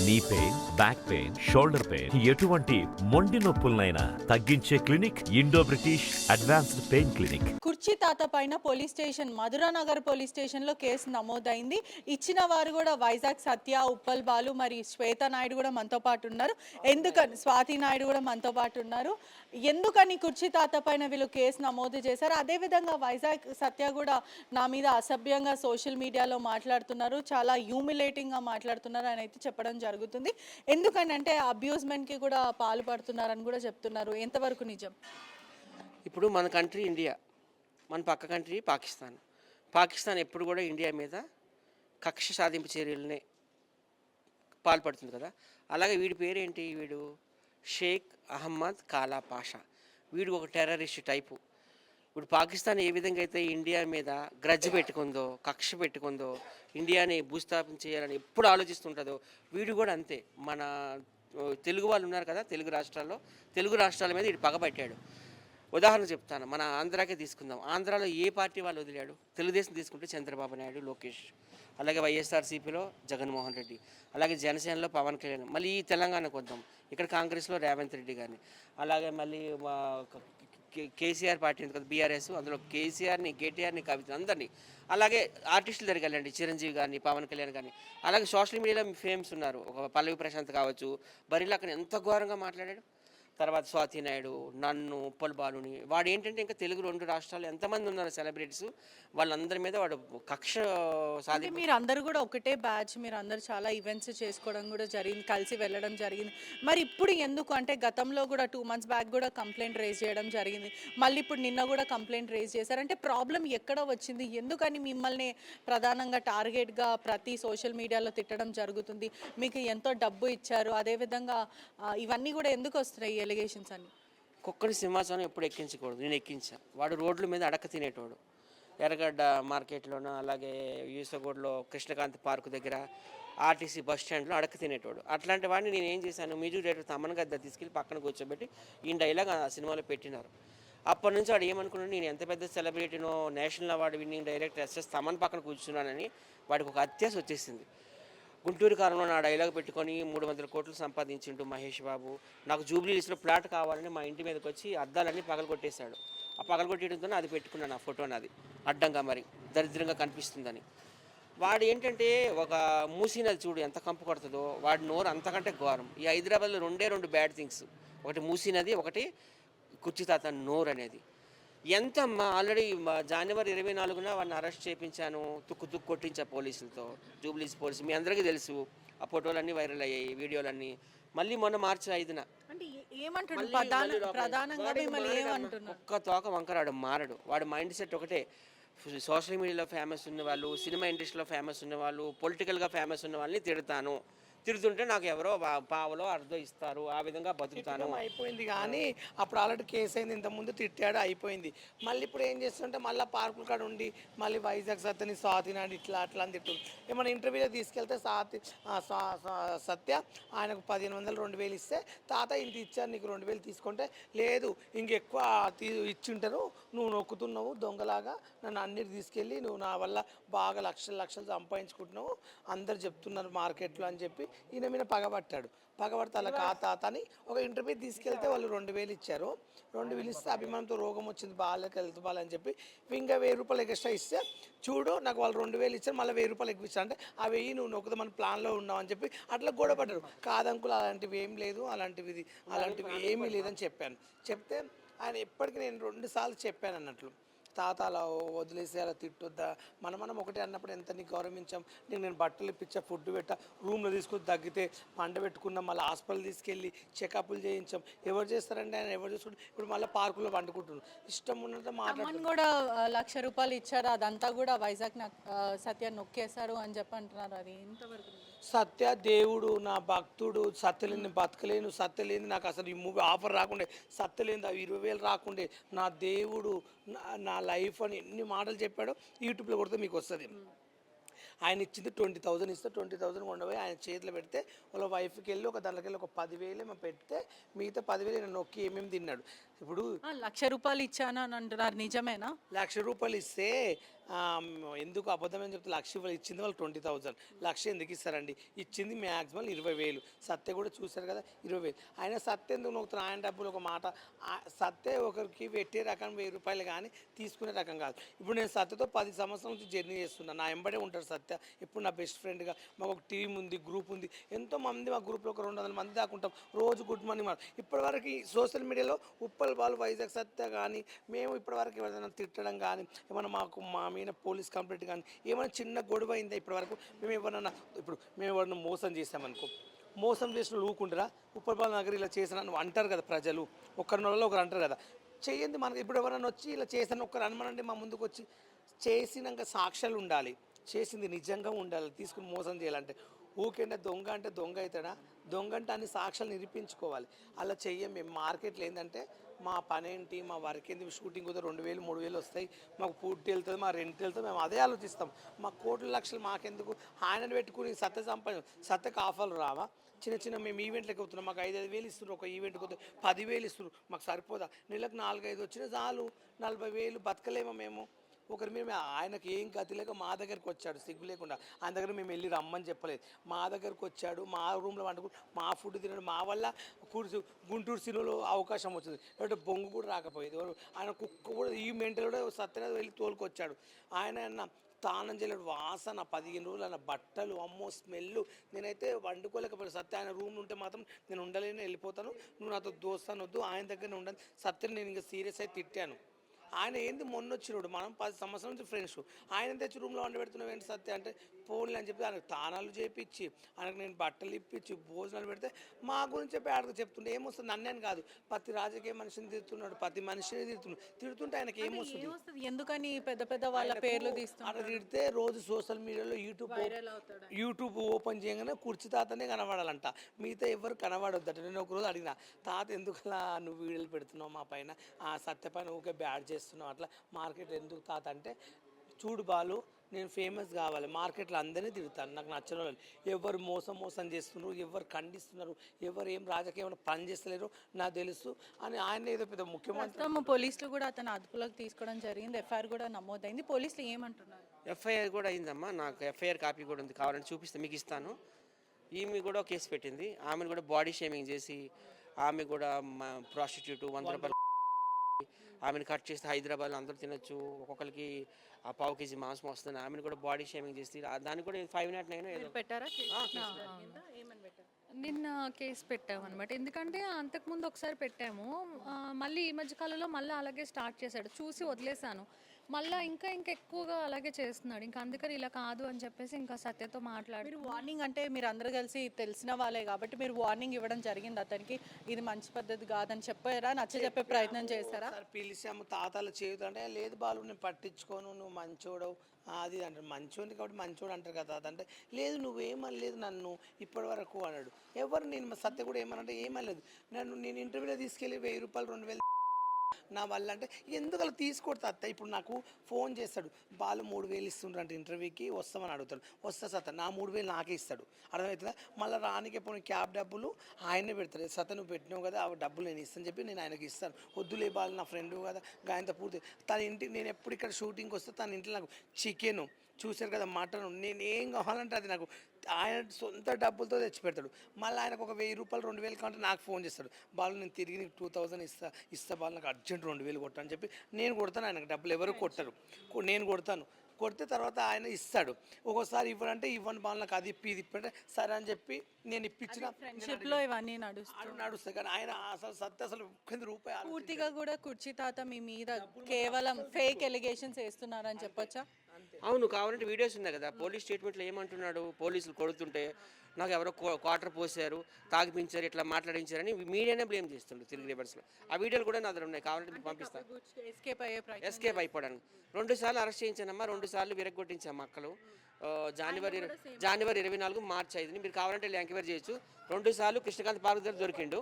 Knee pain, back pain, shoulder pain, ఎటువంటి మొండి నొప్పులనైనా తగ్గించే clinic Indo British advanced pain clinic. కుర్చీ తాత పైన పోలీస్ స్టేషన్ మధురానగర్ పోలీస్ స్టేషన్లో కేసు నమోదైంది. ఇచ్చిన వారు కూడా వైజాగ్ సత్య, ఉప్పల్ బాలు, మరి శ్వేత నాయుడు కూడా మనతో పాటు ఉన్నారు. ఎందుకని స్వాతి నాయుడు కూడా మనతో పాటు ఉన్నారు. ఎందుకని కుర్చీ తాత పైన వీళ్ళు కేసు నమోదు చేశారు? అదేవిధంగా వైజాగ్ సత్య కూడా నా మీద అసభ్యంగా సోషల్ మీడియాలో మాట్లాడుతున్నారు, చాలా హ్యూమిలేటింగ్గా మాట్లాడుతున్నారు అని అయితే చెప్పడం జరుగుతుంది. ఎందుకనంటే అబ్యూస్మెంట్కి కూడా పాల్పడుతున్నారని కూడా చెప్తున్నారు. ఎంతవరకు నిజం? ఇప్పుడు మన కంట్రీ ఇండియా, మన పక్క కంట్రీ పాకిస్తాన్ ఎప్పుడు కూడా ఇండియా మీద కక్ష సాధింపు చర్యలనే పాల్పడుతుంది కదా. అలాగే వీడి పేరేంటి, వీడు షేక్ అహ్మద్ కాలా పాషా. వీడు ఒక టెర్రరిస్ట్ టైపు. ఇప్పుడు పాకిస్తాన్ ఏ విధంగా అయితే ఇండియా మీద గ్రడ్జ్ పెట్టుకుందో, కక్ష పెట్టుకుందో, ఇండియాని భూస్థాపన చేయాలని ఎప్పుడు ఆలోచిస్తుంటుందో, వీడు కూడా అంతే. మన తెలుగు వాళ్ళు ఉన్నారు కదా, తెలుగు రాష్ట్రాల మీద వీడు పగబట్టాడు. ఉదాహరణ చెప్తాను, మన ఆంధ్రాకే తీసుకుందాం. ఆంధ్రాలో ఏ పార్టీ వాళ్ళు వదిలాడు? తెలుగుదేశం తీసుకుంటే చంద్రబాబు నాయుడు, లోకేష్, అలాగే వైఎస్ఆర్సీపీలో జగన్మోహన్ రెడ్డి, అలాగే జనసేనలో పవన్ కళ్యాణ్. మళ్ళీ ఈ తెలంగాణకు వద్దాం, ఇక్కడ కాంగ్రెస్లో రేవంత్ రెడ్డి కానీ, అలాగే మళ్ళీ కేసీఆర్ పార్టీ ఉంది కదా, బీఆర్ఎస్, అందులో కేసీఆర్ని, కేటీఆర్ని, కవిత, అందరినీ. అలాగే ఆర్టిస్టుల దగ్గరికి వెళ్ళండి, చిరంజీవి కానీ, పవన్ కళ్యాణ్ కానీ. అలాగే సోషల్ మీడియాలో ఫేమ్స్ ఉన్నారు, ఒక పల్లవి ప్రశాంత్ కావచ్చు, బరిలో అక్కడ ఎంత ఘోరంగా మాట్లాడాడు. తర్వాత స్వాతి నాయుడు, నన్ను, ఉప్పల్ బాలుని. వాడు ఏంటంటే ఇంకా తెలుగు 2 రాష్ట్రాలు ఎంతమంది ఉన్నారు సెలబ్రిటీస్, వాళ్ళందరి మీద వాడు కక్ష సాధి. మీరు అందరూ కూడా ఒకటే బ్యాచ్, మీరు అందరూ చాలా ఈవెంట్స్ చేసుకోవడం కూడా జరిగింది, కలిసి వెళ్ళడం జరిగింది. మరి ఇప్పుడు ఎందుకు అంటే గతంలో కూడా 2 months బ్యాక్ కూడా కంప్లైంట్ రేజ్ చేయడం జరిగింది, మళ్ళీ ఇప్పుడు నిన్న కూడా కంప్లైంట్ రేజ్ చేశారంటే ప్రాబ్లం ఎక్కడ వచ్చింది? ఎందుకని మిమ్మల్ని ప్రధానంగా టార్గెట్గా ప్రతి సోషల్ మీడియాలో తిట్టడం జరుగుతుంది? మీకు ఎంతో డబ్బు ఇచ్చారు, అదేవిధంగా ఇవన్నీ కూడా ఎందుకు వస్తున్నాయి ఎలిగేషన్స్ అని? కుక్కని సింహాసనం ఎప్పుడు ఎక్కించకూడదు, నేను ఎక్కించా. వాడు రోడ్ల మీద అడక తినేటోడు. ఎర్రగడ్డ మార్కెట్లోనూ, అలాగే యూసగూడలో కృష్ణకాంత్ పార్కు దగ్గర, ఆర్టీసీ బస్ స్టాండ్లో అడక తినేటోడు. అట్లాంటి వాడిని నేను ఏం చేశాను, మ్యూజిక్ డైరెక్టర్ తమన్ గద్ద తీసుకెళ్ళి పక్కన కూర్చోబెట్టి ఈ డైలాగ్ ఆ సినిమాలో పెట్టినారు. అప్పటి నుంచి వాడు ఏమనుకున్నాడు, నేను ఎంత పెద్ద సెలబ్రిటీనో, national award winning director SS Thaman పక్కన కూర్చున్నానని వాడికి ఒక అత్యాశ వచ్చేసింది. గుంటూరు కాలంలో నా డైలాగ్ పెట్టుకొని 300 కోట్లు సంపాదించిండు మహేష్ బాబు. నాకు జూబ్లీహిల్స్లో ప్లాట్ కావాలని మా ఇంటి మీదకి వచ్చి అద్దాలన్నీ పగలగొట్టేశాడు. ఆ పగలగొట్టేయడంతో అది పెట్టుకున్నాను, ఆ ఫోటో నాది అడ్డంగా, మరి దరిద్రంగా కనిపిస్తుందని. వాడు ఏంటంటే ఒక మూసీ నది చూడు ఎంత కంపు కొడుతుందో, వాడి నోరు అంతకంటే ఘోరం. ఈ హైదరాబాద్లో 2 బ్యాడ్ థింగ్స్, ఒకటి మూసీ నది, ఒకటి కుర్చీ తాత నోరు అనేది. ఎంత ఆల్రెడీ జనవరి 24న వాడిని అరెస్ట్ చేయించాను, తుక్కు కొట్టించా పోలీసులతో, జూబ్లీస్ పోలీసు. మీ అందరికీ తెలుసు, ఆ ఫోటోలన్నీ వైరల్ అయ్యాయి, వీడియోలన్నీ. మళ్ళీ మొన్న మార్చి 5న ఒక్క తోక వంకరాడు, మారడు. వాడు మైండ్ సెట్ ఒకటే. సోషల్ మీడియాలో ఫేమస్ ఉన్న వాళ్ళు, సినిమా ఇండస్ట్రీలో ఫేమస్ ఉన్న వాళ్ళు, పొలిటికల్గా ఫేమస్ ఉన్న వాళ్ళని తిడుతుంటే నాకు ఎవరో పావలో అర్ధం ఇస్తారు, ఆ విధంగా బతుకుతాను. అయిపోయింది. కానీ అప్పుడు ఆల్రెడీ కేసు అయింది, ఇంతకుముందు తిట్టాడు, అయిపోయింది. మళ్ళీ ఇప్పుడు ఏం చేస్తుంటే మళ్ళీ పార్కుల కాడ ఉండి మళ్ళీ వైజాగ్ సత్యని స్వాతినాడు ఇట్లా అట్లా అని తిట్టు. ఏమైనా ఇంటర్వ్యూలో తీసుకెళ్తే సత్య ఆయనకు 1500 2000 ఇస్తే, తాత ఇంత ఇచ్చారు నీకు 2000 తీసుకుంటే, లేదు ఇంకెక్కువ ఇచ్చింటారు, నువ్వు నొక్కుతున్నావు దొంగలాగా, నన్ను అన్నిటి తీసుకెళ్ళి నువ్వు నా వల్ల బాగా లక్షలు సంపాదించుకుంటున్నావు, అందరు చెప్తున్నారు మార్కెట్లో అని చెప్పి ఈయన మీద పగబడితే అలా తాత అని ఒక ఇంటర్వ్యూ తీసుకెళ్తే వాళ్ళు 2000 ఇచ్చారు. 2000 ఇస్తే అభిమానంతో రోగం వచ్చింది, బాగాలేక హెల్త్ బాగాలని చెప్పి ఇంకా 1000 రూపాయలు ఎక్స్ట్రా ఇస్తే, చూడు నాకు వాళ్ళు 2000 ఇచ్చారు, మళ్ళీ 1000 రూపాయలు ఎక్కువ ఇచ్చారు, అంటే ఆ 1000 నువ్వు నొక్కుదా మన ప్లాన్లో ఉన్నావు అని చెప్పి అట్లా గొడవపడ్డారు. కాదంకులు అలాంటివి ఏం లేదు, అలాంటివి ఏమీ లేదని చెప్పాను. చెప్తే ఆయన ఎప్పటికీ నేను 2 సార్లు చెప్పాను అన్నట్లు, తాత అలా వదిలేసి అలా తిట్టొద్దా, మనం ఒకటి అన్నప్పుడు ఎంత నీకు గౌరవించాం, నేను బట్టలు ఇప్పించా, ఫుడ్ పెట్టా, రూమ్లో తీసుకొని తగ్గితే పండ పెట్టుకున్నాం, మళ్ళీ హాస్పిటల్ తీసుకెళ్ళి చెకప్లు చేయించాం. ఎవరు చేస్తారంటే ఆయన ఎవరు చేసుకుంటారు, ఇప్పుడు మళ్ళీ పార్కులో వండుకుంటున్నాం, ఇష్టం ఉన్నట్టు మాట్లాడుతున్నాం. కూడా 1,00,000 రూపాయలు ఇచ్చారు, అదంతా కూడా వైజాగ్ సత్య నొక్కేశారు అని చెప్పి అంటున్నారు. అది ఎంతవరకు? సత్య దేవుడు, నా భక్తుడు, సత్యలేని బతకలేను, సత్యలేని నాకు అసలు ఈ మూవీ ఆఫర్ రాకుండే, సత్యలేని 20,000 రాకుండే, నా దేవుడు, నా లైఫ్ అని ఎన్ని మాటలు చెప్పాడో యూట్యూబ్లో కొడితే మీకు వస్తుంది. ఆయన ఇచ్చింది 20,000 ఇస్తే 20,000 ఉండబోయి ఆయన చేతిలో పెడితే వాళ్ళ వైఫ్కి వెళ్ళి ఒక దాంట్లోకి వెళ్ళి ఒక 10,000 ఏమో పెడితే మిగతా 10,000 నేను నొక్కి ఏమేమి తిన్నాడు. ఇప్పుడు 1,00,000 రూపాయలు ఇచ్చాను అని అంటున్నారు, నిజమేనా? 1,00,000 రూపాయలు ఇస్తే ఎందుకు అబద్ధం అని చెప్తే లక్ష ఇచ్చింది వాళ్ళు 20,000. లక్ష ఎందుకు ఇస్తారండి? ఇచ్చింది మ్యాక్సిమం 20,000. సత్య కూడా చూశారు కదా 20,000. ఆయన సత్య ఎందుకు నొక్కుతున్నా? ఆయన డబ్బులు ఒక మాట. సత్య ఒకరికి పెట్టే రకం 1,000 రూపాయలు కానీ తీసుకునే రకం కాదు. ఇప్పుడు నేను సత్యతో 10 సంవత్సరాల నుంచి జర్నీ చేస్తున్నాను. నా ఎంబడే ఉంటాడు సత్య. ఇప్పుడు నా బెస్ట్ ఫ్రెండ్గా. మాకు ఒక టీం ఉంది, గ్రూప్ ఉంది. ఎంతోమంది మా గ్రూప్లో ఒక 200 మంది దాకా ఉంటాం. రోజు గుడ్ మార్నింగ్ మాట. ఇప్పటివరకు ఈ సోషల్ మీడియాలో ఉప్పల్ బాలు, వైజాగ్ సత్య కానీ మేము ఇప్పటివరకు ఎవరైనా తిట్టడం కానీ ఏమైనా మా మీద పోలీస్ కంప్లైంట్ కానీ ఏమైనా చిన్న గొడవ అయిందా ఇప్పటివరకు? మేము ఎవరైనా మోసం చేసామనుకో, మోసం చేసిన ఊకుంటారా? ఉప్పల్ నగర్ ఇలా చేసిన అంటారు కదా ప్రజలు, ఒకరినొల్లో ఒకరు అంటారు కదా. చేయండి. మనకి ఇప్పుడు ఎవరైనా వచ్చి ఇలా చేసాను ఒకరు అనమనండి, మా ముందుకు వచ్చి చేసినాక సాక్ష్యాలు ఉండాలి, చేసింది నిజంగా ఉండాలి. తీసుకుని మోసం చేయాలంటే ఊకంటే దొంగ అంటే దొంగ అవుతాడా? దొంగ అంటే అన్ని సాక్ష్యాలు నిరూపించుకోవాలి. అలా చెయ్యం మేము. మార్కెట్లో ఏంటంటే మా పని ఏంటి, మా వర్క్ ఏంటి, షూటింగ్ కుదిరి 2,000 3,000 వస్తాయి, మాకు పూర్తి వెళ్తుంది, మా రెంట్ వెళ్తుంది, మేము అదే ఆలోచిస్తాం. మా కోట్ల లక్షలు మాకెందుకు? ఆయనను పెట్టుకుని సత్య సత్యకు ఆఫర్లు రావా? చిన్న మేము ఈవెంట్లకు అవుతున్నాం, మాకు 5,000 ఇస్తున్నారు. ఒక ఈవెంట్కి వస్తే 10,000 ఇస్తున్నారు. మాకు సరిపోదా? నెలకు 4-5 వచ్చినా చాలు. 40,000 బతకలేమో మేము. ఒకరి మేము ఆయనకి ఏం గతి లేక మా దగ్గరికి వచ్చాడు సిగ్గు లేకుండా. ఆయన దగ్గర మేము వెళ్ళి రమ్మని చెప్పలేదు. మా దగ్గరకు వచ్చాడు, మా రూమ్లో వండుకు మా ఫుడ్ తినడు. మా వల్ల గుంటూరు సినిమాలో అవకాశం వచ్చింది. లేకపోతే బొంగు కూడా రాకపోయేది. ఆయన కుక్క కూడా ఈ మెంటల్ కూడా సత్యనాథ్ వెళ్ళి తోలుకొచ్చాడు. ఆయన తానం చేయలేడు. వాసన 15 రోజులు ఆయన బట్టలు, అమ్మో స్మెల్. నేనైతే వండుకోలేకపోయాను. సత్య ఆయన రూమ్ ఉంటే మాత్రం నేను ఉండలేను, వెళ్ళిపోతాను, నువ్వు నాతో దోస్తానొద్దు, ఆయన దగ్గరనే ఉండాలి. సత్యని నేను ఇంకా సీరియస్ అయితే తిట్టాను. ఆయన ఏంది మొన్న వచ్చినాడు, మనం 10 సంవత్సరాల నుంచి ఫ్రెండ్స్. ఆయన తెచ్చి రూమ్లో వండి పెడుతున్నావు ఏంటి సత్య అంటే, పోన్లే అని చెప్పి ఆయనకు తానాలు చేపించి, ఆయనకు నేను బట్టలు ఇప్పించి భోజనాలు పెడితే మా గురించి ఆడకు చెప్తుండే. ఏమొస్తుంది? నన్నేని కాదు, ప్రతి రాజకీయ మనిషిని తిడుతున్నాడు, ప్రతి మనిషిని తిడుతుంటే ఆయనకి ఏమొస్తుంది? ఎందుకని పెద్ద పెద్ద వాళ్ళ పేర్లు తీస్తున్నారు? అక్కడ తిడితే రోజు సోషల్ మీడియాలో యూట్యూబ్ ఓపెన్ చేయగానే కుర్చీ తాతనే కనబడాలంట, మిగతా ఎవరు కనబడొద్దట. నేను ఒకరోజు అడిగిన, తాత ఎందుకలా నువ్వు వీడియోలు పెడుతున్నావు మా పైన, ఆ సత్య పైన ఊకే బ్యాడ్ చేస్తున్నావు, అట్లా మార్కెట్ ఎందుకు తాత అంటే, చూడు బాలు, నేను ఫేమస్ కావాలి, మార్కెట్లో అందరినీ తిరుగుతాను, నాకు నచ్చిన వాళ్ళు ఎవరు మోసం చేస్తున్నారు, ఎవరు ఖండిస్తున్నారు, ఎవరు ఏం రాజకీయంలో పని చేస్తలేరు నాకు తెలుసు అని ఆయన ఏదో పెద్ద ముఖ్యమంత్రి. పోలీసులు కూడా అతను అదుపులోకి తీసుకోవడం జరిగింది. ఎఫ్ఐఆర్ కూడా నమోదైంది. పోలీసులు ఏమంటున్నారు? ఎఫ్ఐఆర్ కూడా అయిందమ్మా. నాకు ఎఫ్ఐఆర్ కాపీ కూడా ఉంది, కావాలంటే చూపిస్తే మీకు ఇస్తాను. ఈమె కూడా కేసు పెట్టింది. ఆమెను కూడా బాడీ షేమింగ్ చేసి, ఆమె కూడా ప్రాస్టిట్యూట్ 100 రూపాయలు ఆమెను కట్ చేస్తే హైదరాబాద్లో అందరూ తినొచ్చు, ఒక్కొక్కరికి ఆ పావు కేజీ మాంసం వస్తుంది. ఆమెను కూడా బాడీ షేమింగ్ చేసి దానికి కూడా 509 ఏదో పెట్టారా? నిన్న కేసు పెట్టామన్నమాట. ఎందుకంటే అంతకుముందు ఒకసారి పెట్టాము, మళ్ళీ ఈ మధ్యకాలంలో మళ్ళీ అలాగే స్టార్ట్ చేశాడు. చూసి వదిలేశాను. మళ్ళీ ఇంకా ఎక్కువగా అలాగే చేస్తున్నాడు. ఇంకా అందుకని ఇలా కాదు అని చెప్పేసి ఇంకా సత్యతో మాట్లాడి, మీరు వార్నింగ్ అంటే మీరు అందరూ కలిసి తెలిసిన వాళ్ళే కాబట్టి మీరు వార్నింగ్ ఇవ్వడం జరిగింది అతనికి, ఇది మంచి పద్ధతి కాదని చెప్పారా? నచ్చ చెప్పే ప్రయత్నం చేశారా? సార్ పిలిచాము, తాతలు చేయుతుంటే లేదు బాలు నేను పట్టించుకోను, నువ్వు మంచోడవు అది అంటారు. మంచోడి కాబట్టి మంచోడు అంటారు కదా. అదంటే లేదు నువ్వేమనలేదు నన్ను ఇప్పటి వరకు అన్నాడు. ఎవరు నేను సత్య కూడా ఏమనంటే ఏమనలేదు. నేను ఇంటర్వ్యూలో తీసుకెళ్ళి 1,000 రూపాయలు 2,000 నా వల్ల అంటే ఎందుకు అలా తీసుకోవద్దు అత్త. ఇప్పుడు నాకు ఫోన్ చేస్తాడు, బాలు 3,000 ఇస్తుండ్రు అంటే ఇంటర్వ్యూకి వస్తామని అడుగుతాడు. వస్తా సత్త నా 3,000 నాకే ఇస్తాడు. అర్థమవుతుందా? మళ్ళీ రానికి ఎప్పుడు క్యాబ్ డబ్బులు ఆయనే పెడతాడు. సత్త నువ్వు పెట్టినావు కదా ఆ డబ్బులు నేను ఇస్తాను చెప్పి నేను ఆయనకి ఇస్తాను. వద్దులే బాలు నా ఫ్రెండ్ కదా గాయంత పూర్తి. తన ఇంటికి నేను ఎప్పుడు ఇక్కడ షూటింగ్కి వస్తే తన ఇంట్లో నాకు చికెను చూశారు కదా, మటన్, నేను ఏం కావాలంటే అది నాకు ఆయన సొంత డబ్బులతో తెచ్చి పెడతాడు. మళ్ళీ ఆయనకు ఒక 1,000 రూపాయలు 2,000 కావాలంటే నాకు ఫోన్ చేస్తాడు, బాలు నేను తిరిగి నీకు 2,000 ఇస్తా బాలు, నాకు అర్జెంట్ 2,000 కొట్టని చెప్పి నేను కొడతాను. ఆయనకు డబ్బులు ఎవరు కొట్టరు, నేను కొడతాను. కొడితే తర్వాత ఆయన ఇస్తాడు. ఒక్కోసారి ఇవ్వడంటే ఇవ్వని బాలు నాకు అది ఇది ఇప్పంటే సరే అని చెప్పి నేను ఇప్పించిన ఫ్రెండ్షిప్లో ఇవన్నీ నడుస్తాయి. కానీ ఆయన అసలు సత్య అసలు రూపాయలు పూర్తిగా కూడా కుర్చీ తాత మీ మీద కేవలం ఫేక్ ఎలిగేషన్స్ వేస్తున్నారని చెప్పొచ్చా? అవును, కావాలంటే వీడియోస్ ఉన్నాయి కదా. పోలీస్ స్టేట్మెంట్లో ఏమంటున్నాడు, పోలీసులు కొడుతుంటే నాకు ఎవరో క్వార్టర్ పోసారు, తాగిపించారు, ఇట్లా మాట్లాడించారని మీడియానే బ్లేమ్ చేస్తుండ్రు తిరిగి రివర్స్లో. ఆ వీడియోలు కూడా నా దగ్గర ఉన్నాయి, కావాలంటే మీకు పంపిస్తాను. ఎస్కేప్ అయిపోవడానికి 2 సార్లు అరెస్ట్ చేయించానమ్మా, 2 సార్లు విరగొట్టించాము మక్కలు. జనవరి 24, మార్చి 5 మీరు కావాలంటే ఎంక్వైరీ చేయొచ్చు. 2 సార్లు కృష్ణకాంత్ పార్క్ దగ్గర దొరికిండు,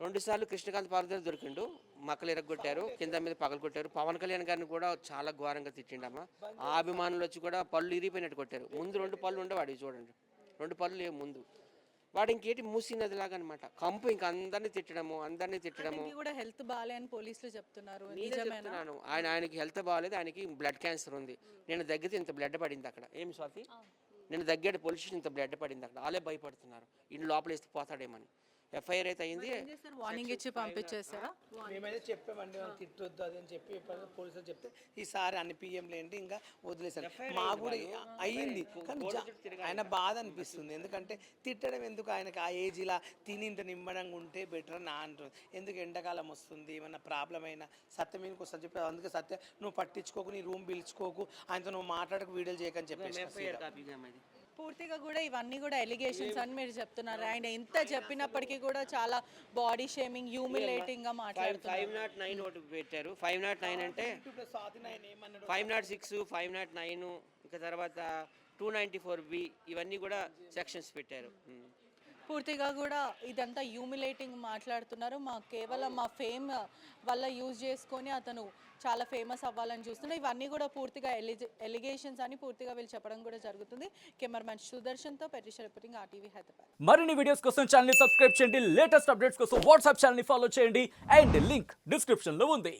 2 సార్లు కృష్ణకాంత్ పార్క్ దగ్గర దొరికిండు. మక్కలు ఎరగొట్టారు, కింద మీద పగలు కొట్టారు. పవన్ కళ్యాణ్ గారిని కూడా చాలా ఘోరంగా తిట్టిండమ్మా. ఆ అభిమానులు వచ్చి కూడా పళ్ళు ఇరిగిపోయినట్టు కొట్టారు. ముందు 2 పళ్ళు ఉండేవాడు, చూడండి 2 పళ్ళు లేవు ముందు. వాడు ఇంకేంటి మూసి నదిలాగా అనమాట కంపు ఇంకా అందరినీ తిట్టడము అతనికి కూడా హెల్త్ బాలే అని పోలీసులు చెప్తున్నారు నేనే నిజమేనా చెప్తున్నాను ఆయనకి హెల్త్ బాగాలేదు, ఆయనకి బ్లడ్ క్యాన్సర్ ఉంది. నేను దగ్గర ఇంత బ్లడ్ పడింది అక్కడ. ఏం స్వాతి, నేను దగ్గర పోలీస్ స్టేషన్ ఇంత బ్లడ్ పడింది అక్కడ. వాళ్ళే భయపడుతున్నారు ఇల్లు లోపల వేస్తే పోతాడేమని. ఎఫ్ఐఆర్ అయితే అయింది. వార్నింగ్ ఇచ్చి పంపించేస్తారా మేమైతే చెప్పామండి వాళ్ళు తిట్టొద్దు అది అని చెప్పి పోలీసులు చెప్తే ఈసారి అన్ని పిఎంలు ఏంటి ఇంకా వదిలేసారు. మా కూడా అయ్యింది కానీ ఆయన బాధ అనిపిస్తుంది. ఎందుకంటే తిట్టడం ఎందుకు, ఆయనకి ఆ ఏజ్ ఇలా తిని ఇంత నిమ్మడంగా ఉంటే బెటర్ నా అంటుంది. ఎందుకు ఎండాకాలం వస్తుంది ఏమన్నా ప్రాబ్లం అయినా సత్యం మీదకి వస్తుంది చెప్పి, అందుకే సత్యం నువ్వు పట్టించుకోకు, నీ రూమ్ పిలుచుకోకు, ఆయనతో నువ్వు మాట్లాడకు, వీడియోలు చేయకని చెప్పేసి పూర్తిగా కూడా ఇవన్నీ కూడా ఎలిగేషన్స్ అని మీరు చెప్తున్నారు. ఆయన ఎంత చెప్పినప్పటికీ కూడా చాలా బాడీ షేమింగ్, హ్యూమిలేటింగ్ గా మాట్లాడుతున్నారు. 509 ఒకటి పెట్టారు. 509 అంటే 506, 509 ఇంకా తర్వాత 294B ఇవన్నీ కూడా సెక్షన్స్ పెట్టారు. పూర్తిగా కూడా ఇదంతా హ్యూమిలేటింగ్ మాట్లాడుతున్నారు. కేవలం మా ఫేమ్ వల్ల యూజ్ చేసుకొని అతను చాలా ఫేమస్ అవ్వాలని చూస్తున్నారు. ఇవన్నీ కూడా పూర్తిగా ఎలిగేషన్స్ అని పూర్తిగా వీళ్ళు చెప్పడం కూడా జరుగుతుంది. కెమెరామెన్ సుదర్శన్తో పెరిష రిపోర్టింగ్ RTV హైదరాబాద్. మరిన్ని వీడియోస్ కోసం ఛానల్ ని సబ్స్క్రైబ్ చేయండి, లేటెస్ట్ అప్డేట్స్ కోసం వాట్సాప్ ఛానల్ ని ఫాలో చేయండి అండ్ లింక్ డిస్క్రిప్షన్ లో ఉంది.